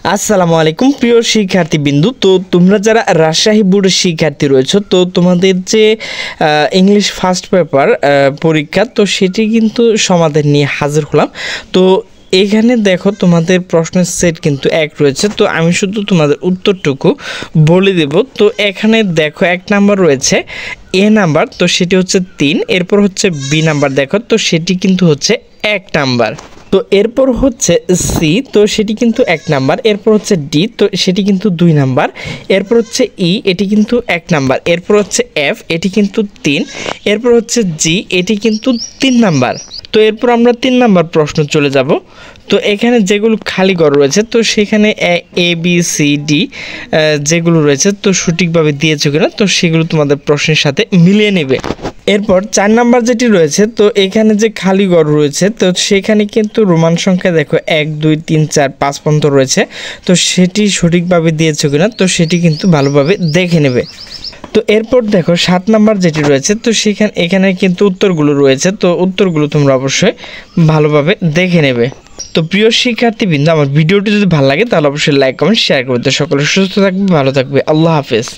আসসালামু আলাইকুম প্রিয় শিক্ষার্থীবৃন্দু। তো তোমরা যারা রাজশাহী বোর্ডের শিক্ষার্থী রয়েছে, তো তোমাদের যে ইংলিশ ফার্স্ট পেপার পরীক্ষা, তো সেটি কিন্তু সমাধান নিয়ে হাজির হলাম। তো এখানে দেখো তোমাদের প্রশ্নের সেট কিন্তু এক রয়েছে, তো আমি শুধু তোমাদের উত্তরটুকু বলে দেব। তো এখানে দেখো 1 নাম্বার রয়েছে এ নাম্বার, তো সেটি হচ্ছে 3। এরপর হচ্ছে বি নাম্বার, দেখো তো সেটি কিন্তু হচ্ছে 1 নাম্বার। তো এরপর হচ্ছে সি, তো সেটি কিন্তু 1 নাম্বার। এরপর হচ্ছে ডি, তো সেটি কিন্তু 2 নাম্বার। এরপর হচ্ছে ই, এটি কিন্তু 1 নাম্বার। এরপর হচ্ছে এফ, এটি কিন্তু 3। এরপর হচ্ছে জি, এটি কিন্তু 3 নাম্বার। তো এরপর আমরা 3 নাম্বার প্রশ্ন চলে যাব। তো এখানে যেগুলো খালি ঘর রয়েছে, তো সেখানে এ বি সি ডি যেগুলো রয়েছে, তো সঠিকভাবে দিয়েছে কিনা, তো সেগুলো তোমাদের প্রশ্নের সাথে মিলিয়ে নেবে। এরপর 4 নাম্বার যেটি রয়েছে, তো এখানে যে খালি ঘর রয়েছে, তো সেখানে কিন্তু রোমান সংখ্যা দেখো 1 2 3 4 5 পর্যন্ত রয়েছে, তো সেটি সঠিকভাবে দিয়েছে কিনা, তো সেটি কিন্তু ভালোভাবে দেখে নেবে। তো এরপর দেখো 7 নাম্বার যেটি রয়েছে, তো এখানে কিন্তু উত্তরগুলো রয়েছে, তো উত্তরগুলো তোমরা অবশ্যই ভালোভাবে দেখে নেবে। তো প্রিয় শিক্ষার্থীবৃন্দ, আমার ভিডিওটি যদি ভালো লাগে তাহলে অবশ্যই লাইক কমেন্ট শেয়ার করবে। তো সকলে সুস্থ থাকবে, ভালো থাকবে, আল্লাহ হাফেজ।